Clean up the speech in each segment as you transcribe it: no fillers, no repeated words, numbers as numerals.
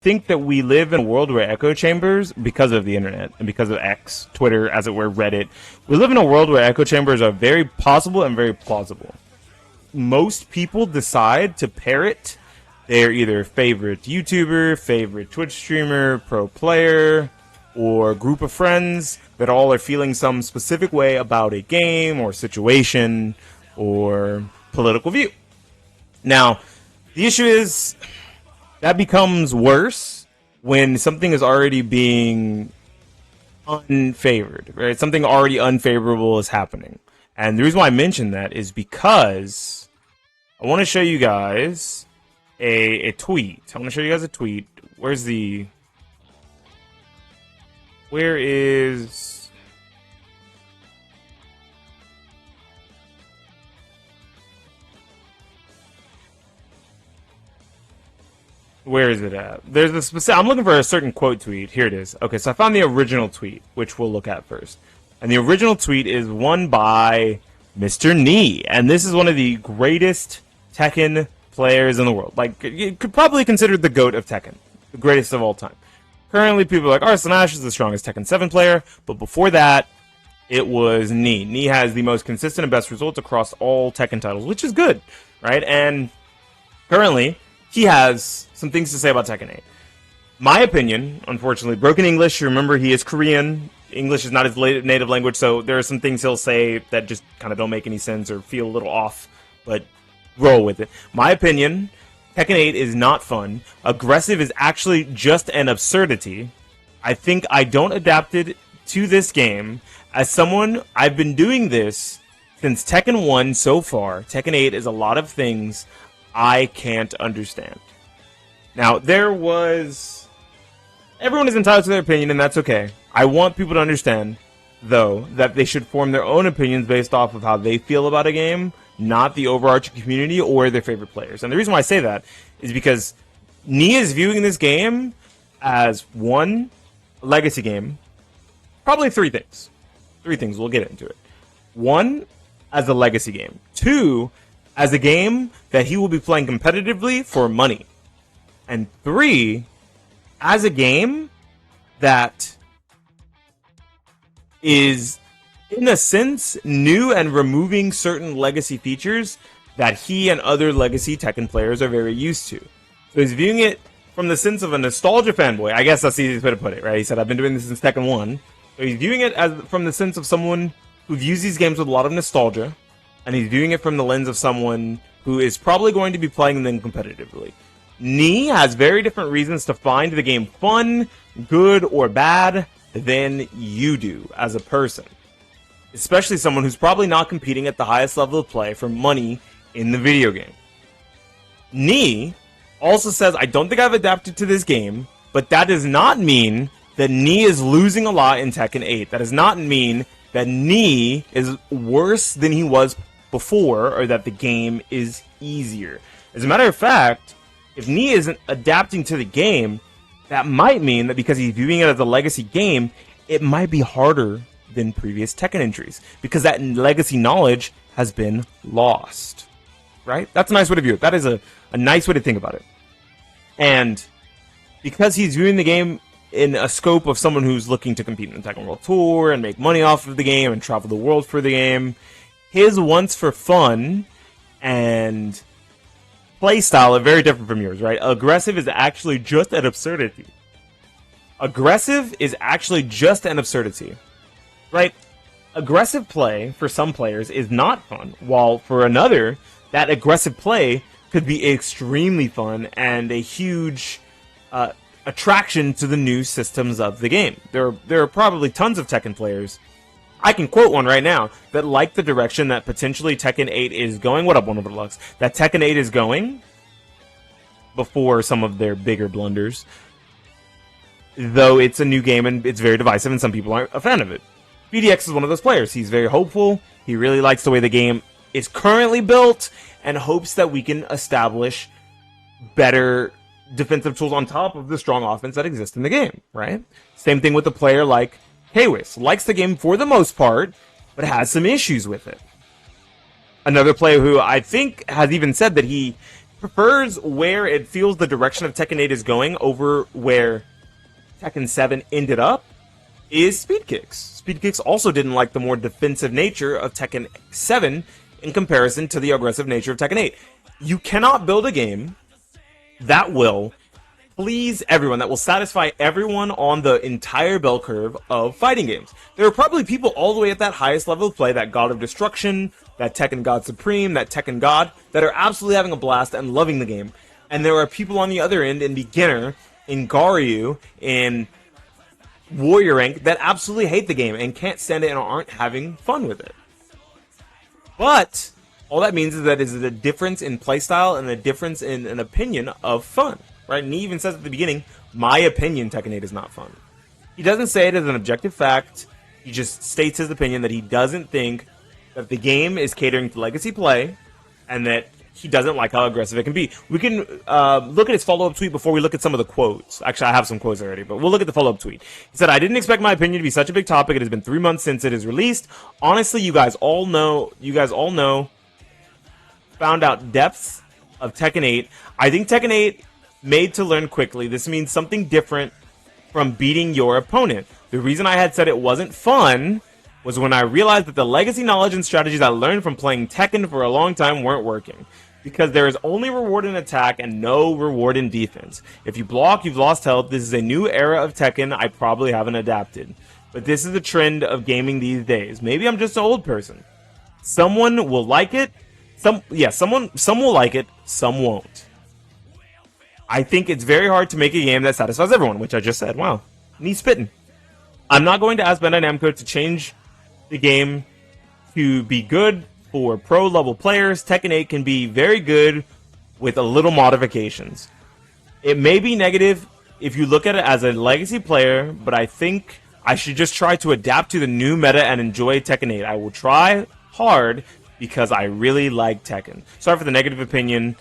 think that we live in a world where echo chambers, because of the internet and because of X, Twitter, as it were, Reddit, we live in a world where echo chambers are very possible and very plausible. Most people decide to parrot their either favorite YouTuber, favorite Twitch streamer, pro player, or group of friends that all are feeling some specific way about a game or situation or political view. Now, the issue is that becomes worse when something is already being unfavored, right? Something already unfavorable is happening. And the reason why I mention that is because I want to show you guys a tweet. I want to show you guys a tweet. Where is... Where is it at? There's a specific... I'm looking for a certain quote tweet. Here it is. Okay, so I found the original tweet, which we'll look at first. And the original tweet is one by Mr. Knee. And this is one of the greatest Tekken players in the world. Like, you could probably consider the GOAT of Tekken. The greatest of all time. Currently, people are like, Arslan Ash is the strongest Tekken 7 player. But before that, it was Knee. Knee has the most consistent and best results across all Tekken titles, which is good, right? And currently, he has some things to say about Tekken 8. My opinion, unfortunately, broken English. Remember, he is Korean. English is not his native language, so there are some things he'll say that just kind of don't make any sense or feel a little off, but roll with it. My opinion, Tekken 8 is not fun. Aggressive is actually just an absurdity. I think I don't adapt it to this game. As someone, I've been doing this since Tekken 1 so far. Tekken 8 is a lot of things I can't understand. Now, everyone is entitled to their opinion, and that's okay. I want people to understand, though, that they should form their own opinions based off of how they feel about a game, not the overarching community or their favorite players. And the reason why I say that is because Nia is viewing this game as, one, a legacy game. Probably three things. Three things, we'll get into it. One, as a legacy game. Two, as a game that he will be playing competitively for money. And three, as a game that is, in a sense, new and removing certain legacy features that he and other legacy Tekken players are very used to. So he's viewing it from the sense of a nostalgia fanboy. I guess that's the easiest way to put it, right? He said, I've been doing this since Tekken 1. So he's viewing it as from the sense of someone who views these games with a lot of nostalgia, and he's viewing it from the lens of someone who is probably going to be playing them competitively. Knee has very different reasons to find the game fun, good, or bad than you do as a person. Especially someone who's probably not competing at the highest level of play for money in the video game. Knee also says, I don't think I've adapted to this game, but that does not mean that Knee is losing a lot in Tekken 8. That does not mean that Knee is worse than he was before, or that the game is easier. As a matter of fact, if Knee isn't adapting to the game, that might mean that because he's viewing it as a legacy game, it might be harder than previous Tekken entries, because that legacy knowledge has been lost. Right? That's a nice way to view it. That is a nice way to think about it. And because he's viewing the game in a scope of someone who's looking to compete in the Tekken World Tour and make money off of the game and travel the world for the game, his wants for fun and playstyle are very different from yours, right? Aggressive is actually just an absurdity. Aggressive is actually just an absurdity, right? Aggressive play for some players is not fun, while for another, that aggressive play could be extremely fun and a huge attraction to the new systems of the game. There are probably tons of Tekken players, I can quote one right now, that like the direction that potentially Tekken 8 is going. What up, One Over Deluxe? That Tekken 8 is going before some of their bigger blunders. Though it's a new game and it's very divisive and some people aren't a fan of it. BDX is one of those players. He's very hopeful. He really likes the way the game is currently built and hopes that we can establish better defensive tools on top of the strong offense that exists in the game, right? Same thing with a player like Haywis. Likes the game for the most part, but has some issues with it. Another player who I think has even said that he prefers where it feels the direction of Tekken 8 is going over where Tekken 7 ended up is Speed Kicks. Speed Kicks also didn't like the more defensive nature of Tekken 7 in comparison to the aggressive nature of Tekken 8. You cannot build a game that will please everyone, that will satisfy everyone on the entire bell curve of fighting games. There are probably people all the way at that highest level of play, that God of Destruction, that Tekken God Supreme, that Tekken God, that are absolutely having a blast and loving the game. And there are people on the other end, in beginner, in Garyu, in Warrior Rank, that absolutely hate the game and can't stand it and aren't having fun with it. But all that means is that is a difference in playstyle and a difference in an opinion of fun. Right? And he even says at the beginning, my opinion, Tekken 8 is not fun. He doesn't say it as an objective fact. He just states his opinion that he doesn't think that the game is catering to legacy play, and that he doesn't like how aggressive it can be. We can look at his follow-up tweet before we look at some of the quotes. Actually, I have some quotes already, but we'll look at the follow-up tweet. He said, I didn't expect my opinion to be such a big topic. It has been 3 months since it is released. Honestly, you guys all know, found out depths of Tekken 8. I think Tekken 8 made to learn quickly. This means something different from beating your opponent. The reason I had said it wasn't fun was when I realized that the legacy knowledge and strategies I learned from playing Tekken for a long time weren't working. Because there is only reward in attack and no reward in defense. If you block, you've lost health. This is a new era of Tekken I probably haven't adapted. But this is the trend of gaming these days. Maybe I'm just an old person. Someone will like it. Some will like it, some won't. I think it's very hard to make a game that satisfies everyone, which I just said. Wow, knee spitting. I'm not going to ask Bandai Namco to change the game to be good for pro-level players. Tekken 8 can be very good with a little modifications. It may be negative if you look at it as a legacy player, but I think I should just try to adapt to the new meta and enjoy Tekken 8. I will try hard because I really like Tekken. Sorry for the negative opinion,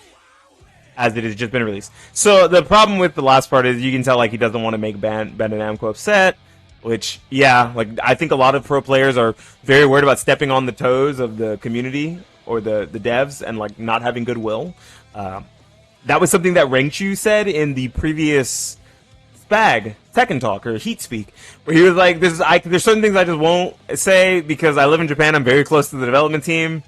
as it has just been released. So the problem with the last part is you can tell like he doesn't want to make Bandai Namco upset, which, yeah, like I think a lot of pro players are very worried about stepping on the toes of the community or the devs and like not having goodwill. That was something that Rengchu said in the previous Spag Tekken Talk or Heat Speak, where he was like, there's certain things I just won't say because I live in Japan. I'm very close to the development team,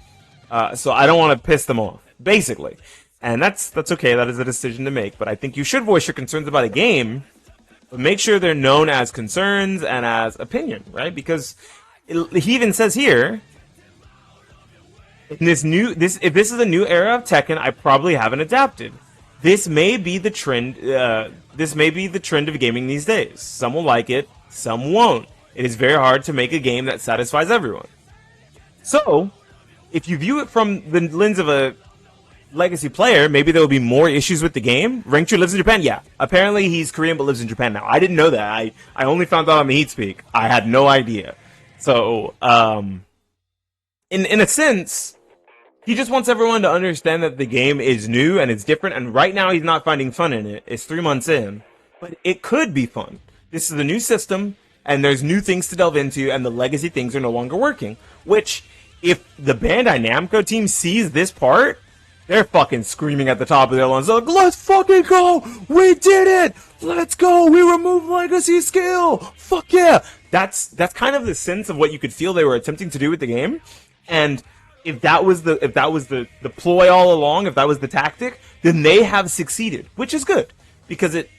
so I don't want to piss them off, basically. And that's okay. That is a decision to make. But I think you should voice your concerns about a game, but make sure they're known as concerns and as opinion, right? Because he even says here, if this is a new era of Tekken, I probably haven't adapted. This may be the trend. This may be the trend of gaming these days. Some will like it, some won't. It is very hard to make a game that satisfies everyone. So, if you view it from the lens of a legacy player, maybe there will be more issues with the game. Rengchu lives in Japan? Yeah. Apparently he's Korean but lives in Japan now. I didn't know that. I only found out on the Heat Speak. I had no idea. So, in a sense, he just wants everyone to understand that the game is new and it's different, and right now he's not finding fun in it. It's 3 months in. But it could be fun. This is a new system, and there's new things to delve into, and the legacy things are no longer working. Which, if the Bandai Namco team sees this part, they're fucking screaming at the top of their lungs, like, let's fucking go! We did it! Let's go! We removed legacy skill! Fuck yeah! That's kind of the sense of what you could feel they were attempting to do with the game. And if that was the ploy all along, if that was the tactic, then they have succeeded, which is good, because it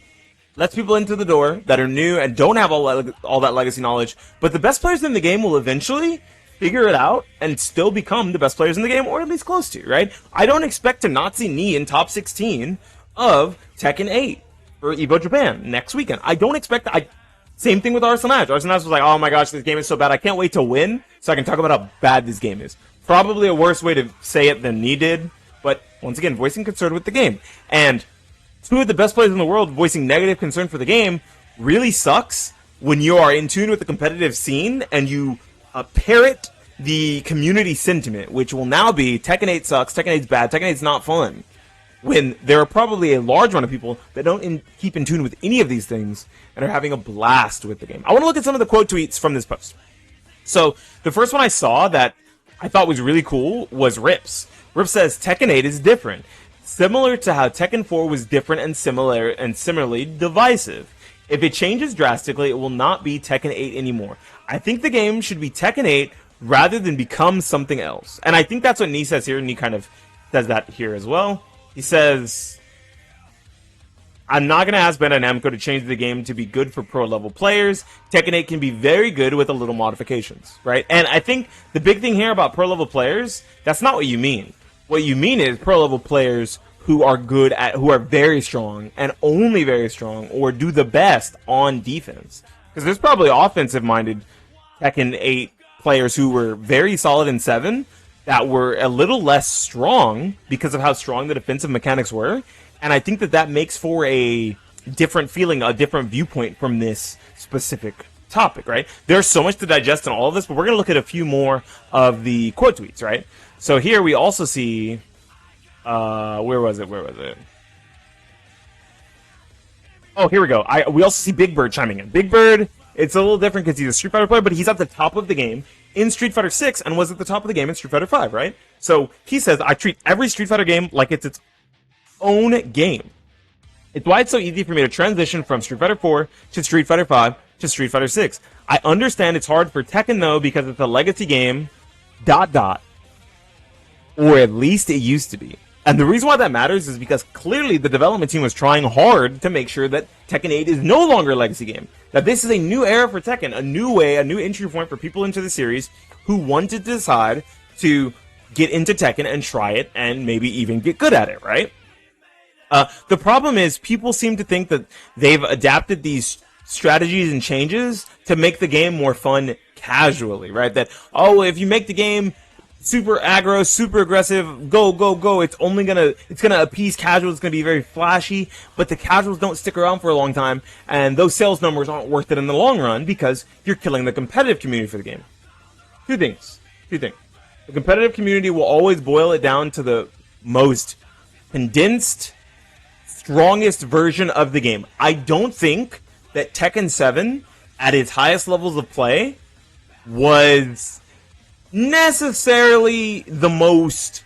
lets people into the door that are new and don't have all that legacy knowledge. But the best players in the game will eventually figure it out and still become the best players in the game, or at least close to, right? I don't expect to not see Nii in top 16 of Tekken 8 for Evo Japan next weekend. I don't expect that. Same thing with Arsenal. Arsenal was like, oh my gosh, this game is so bad. I can't wait to win so I can talk about how bad this game is. Probably a worse way to say it than Nii did, but once again, voicing concern with the game. And two of the best players in the world voicing negative concern for the game really sucks when you are in tune with the competitive scene and you parrot the community sentiment, which will now be Tekken 8 sucks, Tekken 8's bad, Tekken 8's not fun. When there are probably a large amount of people that don't keep in tune with any of these things and are having a blast with the game. I want to look at some of the quote tweets from this post. So, the first one I saw that I thought was really cool was Rips. Rips says, Tekken 8 is different. similar to how Tekken 4 was different and similarly divisive. If it changes drastically, it will not be Tekken 8 anymore. I think the game should be Tekken 8 rather than become something else. And I think that's what Nee says here, and Nee kind of says that here as well. He says, I'm not going to ask Bandai Namco to change the game to be good for pro-level players. Tekken 8 can be very good with a little modifications, right? And I think the big thing here about pro-level players, that's not what you mean. What you mean is pro-level players who are good at, who are very strong and only very strong, or do the best on defense. Because there's probably offensive-minded Tekken 8 players who were very solid in 7 that were a little less strong because of how strong the defensive mechanics were. And I think that that makes for a different feeling, a different viewpoint from this specific topic, right? There's so much to digest in all of this, but we're going to look at a few more of the quote tweets, right? So here we also see... where was it? Oh, here we go. We also see Big Bird chiming in. Big Bird, it's a little different because he's a Street Fighter player, but he's at the top of the game in Street Fighter 6 and was at the top of the game in Street Fighter 5, right? So he says, I treat every Street Fighter game like it's its own game. It's why it's so easy for me to transition from Street Fighter 4 to Street Fighter 5 to Street Fighter 6. I understand it's hard for Tekken though because it's a legacy game, ... or at least it used to be. And the reason why that matters is because clearly the development team was trying hard to make sure that Tekken 8 is no longer a legacy game. That this is a new era for Tekken, a new way, a new entry point for people into the series who want to decide to get into Tekken and try it and maybe even get good at it, right? The problem is people seem to think that they've adapted these strategies and changes to make the game more fun casually, right? That, oh, if you make the game super aggro, super aggressive, go, go, go, it's gonna appease casuals, it's gonna be very flashy, but the casuals don't stick around for a long time, and those sales numbers aren't worth it in the long run because you're killing the competitive community for the game. Two things. The competitive community will always boil it down to the most condensed, strongest version of the game. I don't think that Tekken 7, at its highest levels of play, was necessarily the most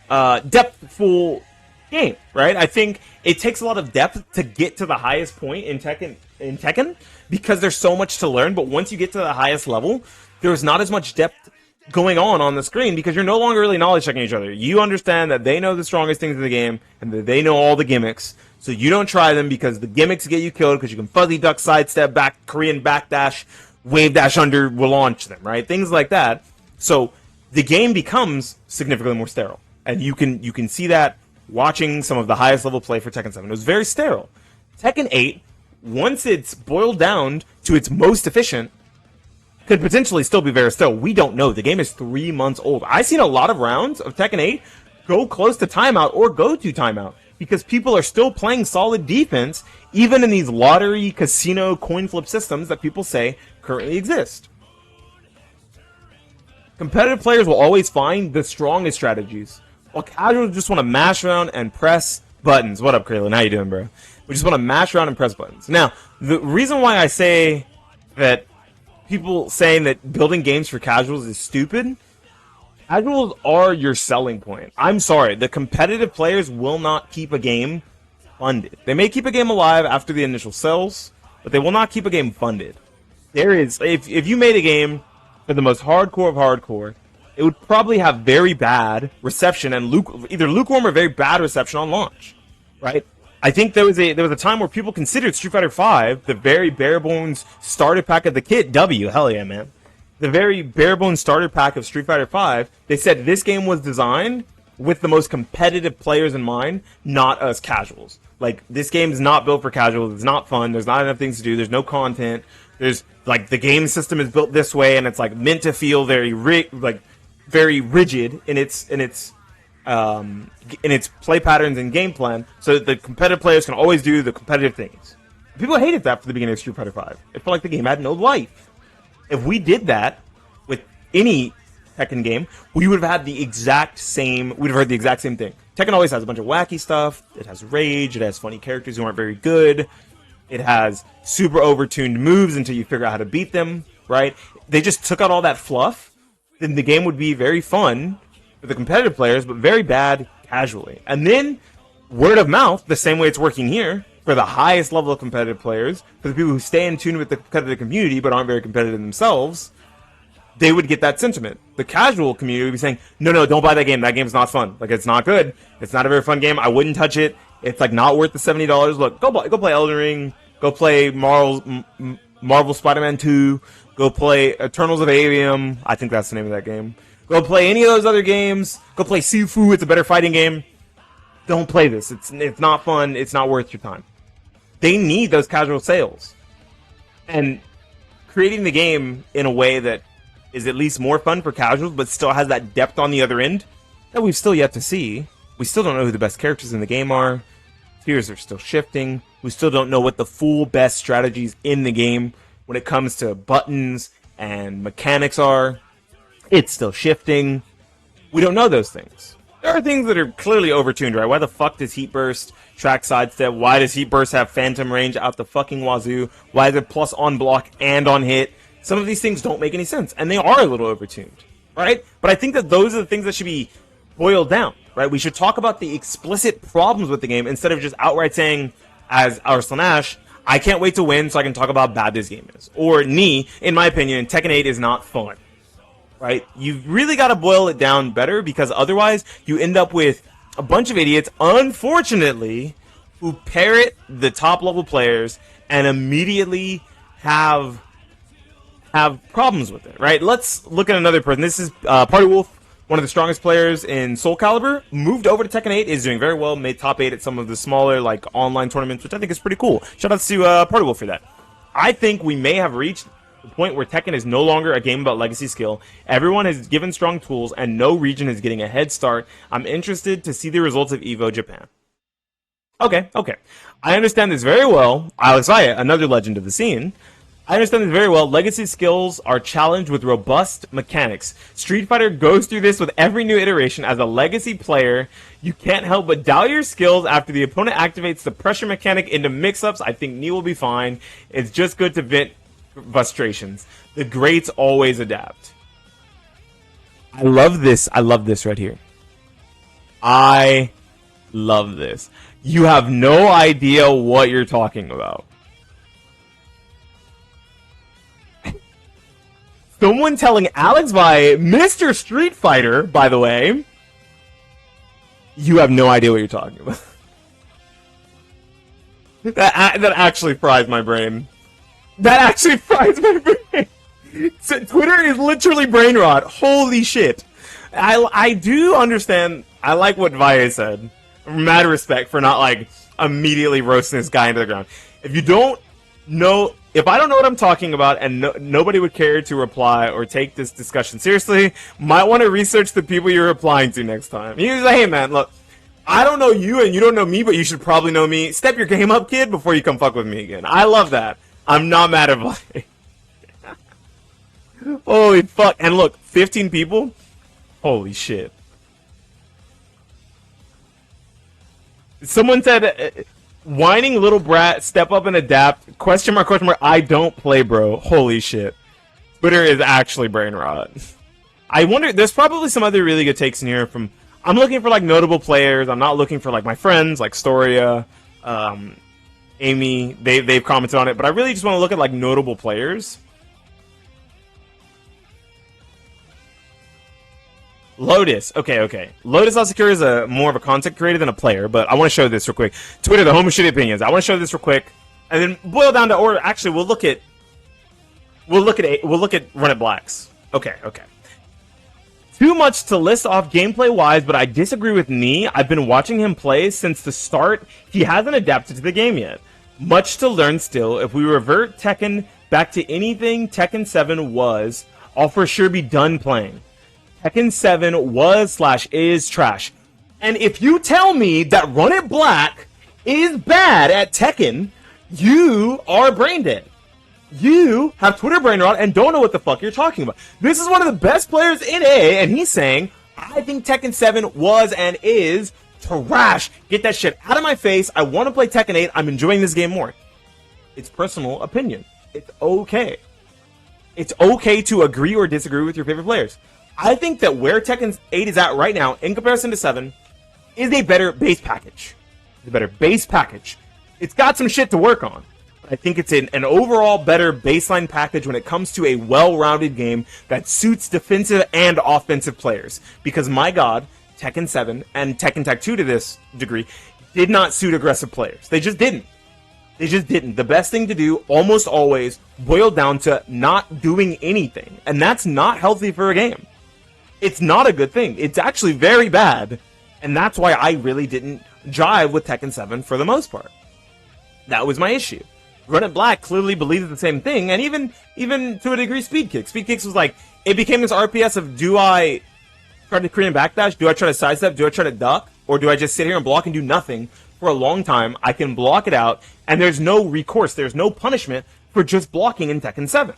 depthful game, right? I think it takes a lot of depth to get to the highest point in Tekken because there's so much to learn, but once you get to the highest level, there's not as much depth going on the screen because you're no longer really knowledge checking each other. You understand that they know the strongest things in the game and that they know all the gimmicks, so you don't try them because the gimmicks get you killed because you can fuzzy duck, sidestep, back, Korean backdash, wave dash under will launch them, right? Things like that. So the game becomes significantly more sterile. And you can see that watching some of the highest level play for Tekken 7. It was very sterile. Tekken 8, once it's boiled down to its most efficient, could potentially still be very sterile. We don't know. The game is 3 months old. I've seen a lot of rounds of Tekken 8 go close to timeout or go to timeout because people are still playing solid defense even in these lottery, casino, coin flip systems that people say currently exist. Competitive players will always find the strongest strategies, while casuals just want to mash around and press buttons. What up, Kraylin? How you doing, bro? We just want to mash around and press buttons. Now, the reason why I say that people saying that building games for casuals is stupid, casuals are your selling point. I'm sorry, the competitive players will not keep a game funded. They may keep a game alive after the initial sales, but they will not keep a game funded. There is, if you made a game for the most hardcore of hardcore, it would probably have very bad reception and either lukewarm or very bad reception on launch, right? I think there was a time where people considered Street Fighter V the very bare bones starter pack of the kit. Hell yeah, man! The very bare bones starter pack of Street Fighter V. They said this game was designed with the most competitive players in mind, not us casuals. Like, this game is not built for casuals. It's not fun. There's not enough things to do. There's no content. There's like the game system is built this way, and it's like meant to feel very very rigid in its play patterns and game plan, so that the competitive players can always do the competitive things. People hated that for the beginning of Street Fighter V. It felt like the game had no life. If we did that with any Tekken game, we would have had the exact same. We'd have heard the exact same thing. Tekken always has a bunch of wacky stuff. It has rage. It has funny characters who aren't very good. It has super overtuned moves until you figure out how to beat them, right? They just took out all that fluff, then the game would be very fun for the competitive players, but very bad casually. And then word of mouth, the same way it's working here, for the highest level of competitive players, for the people who stay in tune with the competitive community but aren't very competitive themselves, they would get that sentiment. The casual community would be saying, no, don't buy that game. That game's not fun. Like, it's not good. It's not a very fun game. I wouldn't touch it. It's, like, not worth the $70. Look, go play Elden Ring. Go play Marvel Spider-Man 2. Go play Eternals of Avium. I think that's the name of that game. Go play any of those other games. Go play Sifu. It's a better fighting game. Don't play this. It's not fun. It's not worth your time. They need those casual sales. And creating the game in a way that is at least more fun for casuals, but still has that depth on the other end that we've still yet to see. We still don't know who the best characters in the game are. Tiers are still shifting. We still don't know what the full best strategies in the game when it comes to buttons and mechanics are. It's still shifting. We don't know those things. There are things that are clearly overtuned, right? Why the fuck does Heat Burst track sidestep? Why does Heat Burst have phantom range out the fucking wazoo? Why is it plus on block and on hit? Some of these things don't make any sense, and they are a little overtuned, right? But I think that those are the things that should be boiled down, right? We should talk about the explicit problems with the game instead of just outright saying, as Arslan Ash, I can't wait to win so I can talk about how bad this game is. Or, Ni, in my opinion, Tekken 8 is not fun, right? You've really got to boil it down better because otherwise you end up with a bunch of idiots, unfortunately, who parrot the top-level players and immediately have problems with it, right? Let's look at another person. This is Party Wolf, one of the strongest players in Soul Calibur. Moved over to Tekken 8, is doing very well, made top 8 at some of the smaller, like, online tournaments, which I think is pretty cool. Shout out to Party Wolf for that. I think we may have reached the point where Tekken is no longer a game about legacy skill. Everyone has given strong tools, and no region is getting a head start. I'm interested to see the results of EVO Japan. Okay. I understand this very well. Alex Vaya, another legend of the scene. I understand this very well. Legacy skills are challenged with robust mechanics. Street Fighter goes through this with every new iteration. As a legacy player, you can't help but dial your skills after the opponent activates the pressure mechanic into mix-ups. I think Ni will be fine. It's just good to vent frustrations. The greats always adapt. I love this. I love this right here. I love this. You have no idea what you're talking about. Someone telling Alex by Mr. Street Fighter, by the way, you have no idea what you're talking about. That actually fries my brain. That actually fries my brain. So Twitter is literally brain rot. Holy shit. I do understand. I like what Vaya said. Mad respect for not, like, immediately roasting this guy into the ground. If you don't know... If I don't know what I'm talking about and nobody would care to reply or take this discussion seriously, might want to research the people you're replying to next time. You're like, hey man, look, I don't know you and you don't know me, but you should probably know me. Step your game up, kid, before you come fuck with me again. I love that. I'm not mad at Vlad. Holy fuck. And look, 15 people? Holy shit. Someone said... whining little brat, step up and adapt, question mark, I don't play, bro. Holy shit. Twitter is actually brain rot. I wonder, there's probably some other really good takes in here from, I'm looking for, like, notable players. I'm not looking for, like, my friends, like Storia, Amy, they've commented on it, but I really just want to look at, like, notable players. Lotus. Okay. Lotus Asakura is more of a content creator than a player, but I want to show this real quick. Twitter, the home of shitty opinions. I want to show this real quick, and then boil down to order. Actually, we'll look at Run It Blacks. Okay. Too much to list off gameplay-wise, but I disagree with Ni. I've been watching him play since the start. He hasn't adapted to the game yet. Much to learn still. If we revert Tekken back to anything Tekken 7 was, I'll for sure be done playing. Tekken 7 was/is trash. And if you tell me that Run It Black is bad at Tekken, you are brain dead. You have Twitter brain rot and don't know what the fuck you're talking about. This is one of the best players in A, and he's saying, I think Tekken 7 was and is trash. Get that shit out of my face. I want to play Tekken 8. I'm enjoying this game more. It's personal opinion. It's okay. It's okay to agree or disagree with your favorite players. I think that where Tekken 8 is at right now, in comparison to 7, is a better base package. It's a better base package. It's got some shit to work on. I think it's an overall better baseline package when it comes to a well-rounded game that suits defensive and offensive players. Because my god, Tekken 7 and Tekken Tag 2 to this degree did not suit aggressive players. They just didn't. They just didn't. The best thing to do almost always boiled down to not doing anything. And that's not healthy for a game. It's not a good thing. It's actually very bad. And that's why I really didn't jive with Tekken 7 for the most part. That was my issue. Run It Black clearly believes the same thing, and even to a degree Speed Kicks. Speed Kicks was like, it became this RPS of, do I try to Korean backdash, do I try to sidestep, do I try to duck, or do I just sit here and block and do nothing for a long time? I can block it out, and there's no recourse, there's no punishment for just blocking in Tekken 7.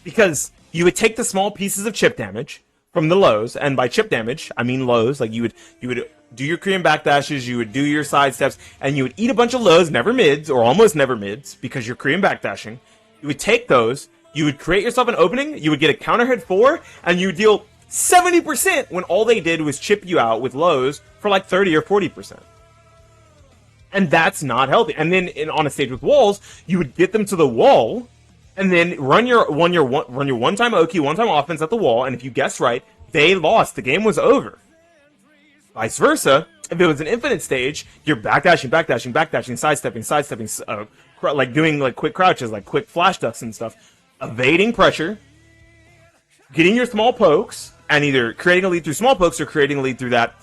Because you would take the small pieces of chip damage from the lows, and by chip damage, I mean lows, like you would do your Korean backdashes, you would do your side steps, and you would eat a bunch of lows, never mids, or almost never mids, because you're Korean backdashing. You would take those, you would create yourself an opening, you would get a counter hit 4, and you would deal 70% when all they did was chip you out with lows for like 30 or 40%. And that's not healthy. And then on a stage with walls, you would get them to the wall, and then run your one-time Oki, one-time offense at the wall, and if you guessed right, they lost. The game was over. Vice versa, if it was an infinite stage, you're backdashing, sidestepping, like doing like quick crouches, like quick flash ducks and stuff, evading pressure, getting your small pokes, and either creating a lead through small pokes or creating a lead through that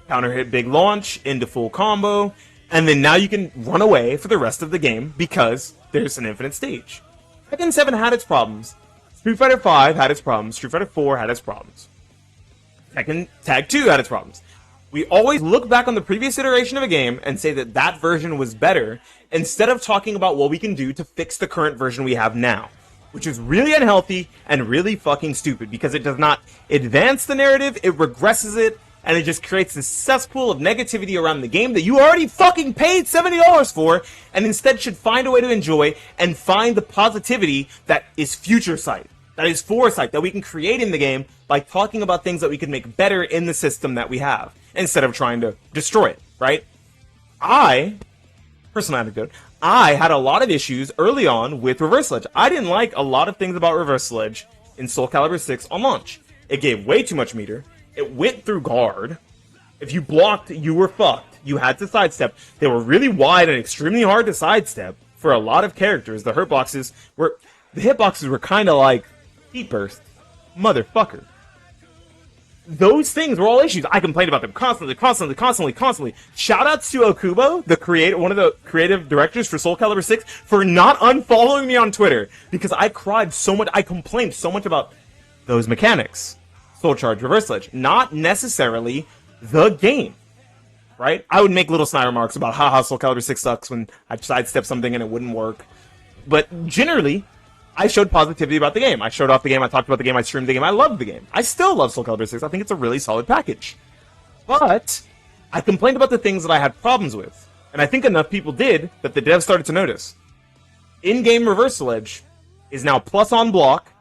counter hit big launch into full combo, and then now you can run away for the rest of the game because there's an infinite stage. Tekken 7 had its problems. Street Fighter 5 had its problems. Street Fighter 4 had its problems. Tekken Tag 2 had its problems. We always look back on the previous iteration of a game and say that that version was better instead of talking about what we can do to fix the current version we have now, which is really unhealthy and really fucking stupid because it does not advance the narrative, it regresses it, and it just creates this cesspool of negativity around the game that you already fucking paid $70 for, and instead should find a way to enjoy and find the positivity that is future sight, that is foresight, that we can create in the game by talking about things that we can make better in the system that we have, instead of trying to destroy it, right? Personal anecdote, I had a lot of issues early on with Reverse Ledge. I didn't like a lot of things about Reverse Ledge in Soul Calibur 6 on launch. It gave way too much meter. It went through guard. If you blocked, you were fucked. You had to sidestep. They were really wide and extremely hard to sidestep for a lot of characters. The hitboxes were kind of like heat burst. Motherfucker. Those things were all issues. I complained about them constantly. Shoutouts to Okubo, one of the creative directors for Soul Calibur 6, for not unfollowing me on Twitter because I cried so much. I complained so much about those mechanics. Soul Charge, Reverse Ledge, not necessarily the game, right? I would make little snide remarks about haha, Soul Calibur 6 sucks when I sidestep something and it wouldn't work. But generally, I showed positivity about the game. I showed off the game, I talked about the game, I streamed the game, I loved the game. I still love Soul Calibur 6, I think it's a really solid package. But I complained about the things that I had problems with. And I think enough people did that the devs started to notice. In-game Reverse Ledge is now plus on block,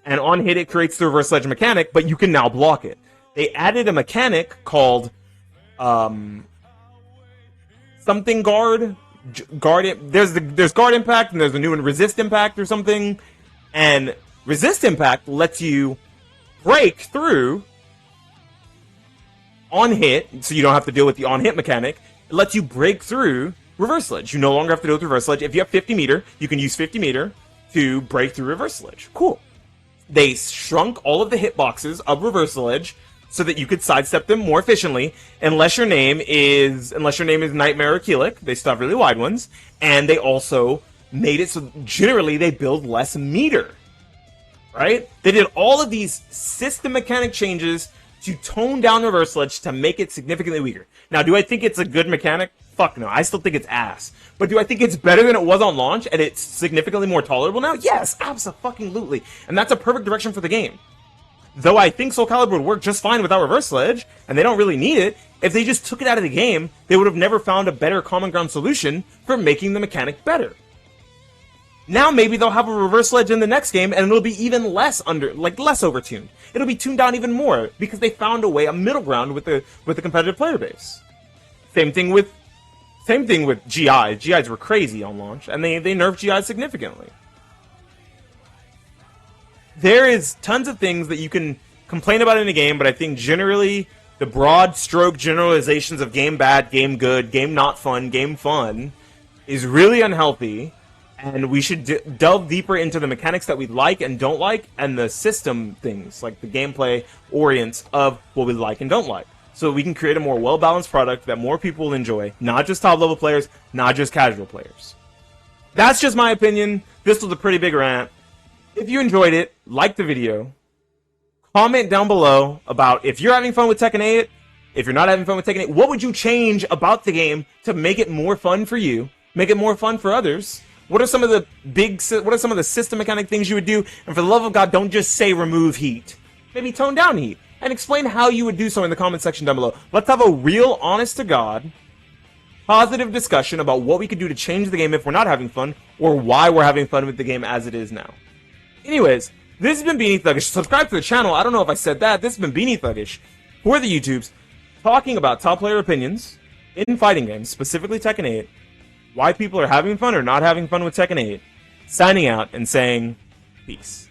and on hit it creates the Reverse Ledge mechanic, but you can now block it. They added a mechanic called something guard. There's guard impact, and there's a new one, resist impact or something. And resist impact lets you break through on hit, so you don't have to deal with the on hit mechanic. It lets you break through Reverse Ledge. You no longer have to deal with Reverse Ledge. If you have 50 meter, you can use 50 meter to break through Reverse Ledge. Cool. They shrunk all of the hitboxes of Reverse Ledge so that you could sidestep them more efficiently, unless your name is Nightmare or Keelik. They still have really wide ones, and they also made it so generally they build less meter. Right? They did all of these system mechanic changes to tone down Reverse Ledge to make it significantly weaker. Now, do I think it's a good mechanic? Fuck no. I still think it's ass. But do I think it's better than it was on launch and it's significantly more tolerable now? Yes, abso-fucking-lutely. And that's a perfect direction for the game. Though I think Soul Calibur would work just fine without Reverse Ledge, and they don't really need it, if they just took it out of the game, they would have never found a better common ground solution for making the mechanic better. Now maybe they'll have a reversal edge in the next game, and it'll be even less less overtuned. It'll be tuned down even more because they found a middle ground with the competitive player base. Same thing with GIs. GIs were crazy on launch, and they nerfed GIs significantly. There is tons of things that you can complain about in a game, but I think generally the broad stroke generalizations of game bad, game good, game not fun, game fun is really unhealthy. And we should delve deeper into the mechanics that we like and don't like, and the system things, like the gameplay orients of what we like and don't like. So we can create a more well-balanced product that more people will enjoy, not just top-level players, not just casual players. That's just my opinion. This was a pretty big rant. If you enjoyed it, like the video. Comment down below about if you're having fun with Tekken 8, if you're not having fun with Tekken 8, what would you change about the game to make it more fun for you, make it more fun for others? What are some of the system mechanic things you would do? And for the love of God, don't just say remove heat. Maybe tone down heat. And explain how you would do so in the comment section down below. Let's have a real, honest to God, positive discussion about what we could do to change the game if we're not having fun, or why we're having fun with the game as it is now. Anyways, this has been Beanie Thuggish. Subscribe to the channel. I don't know if I said that. This has been Beanie Thuggish for the YouTubes, talking about top player opinions in fighting games, specifically Tekken 8, why people are having fun or not having fun with Tekken 8, signing out and saying peace.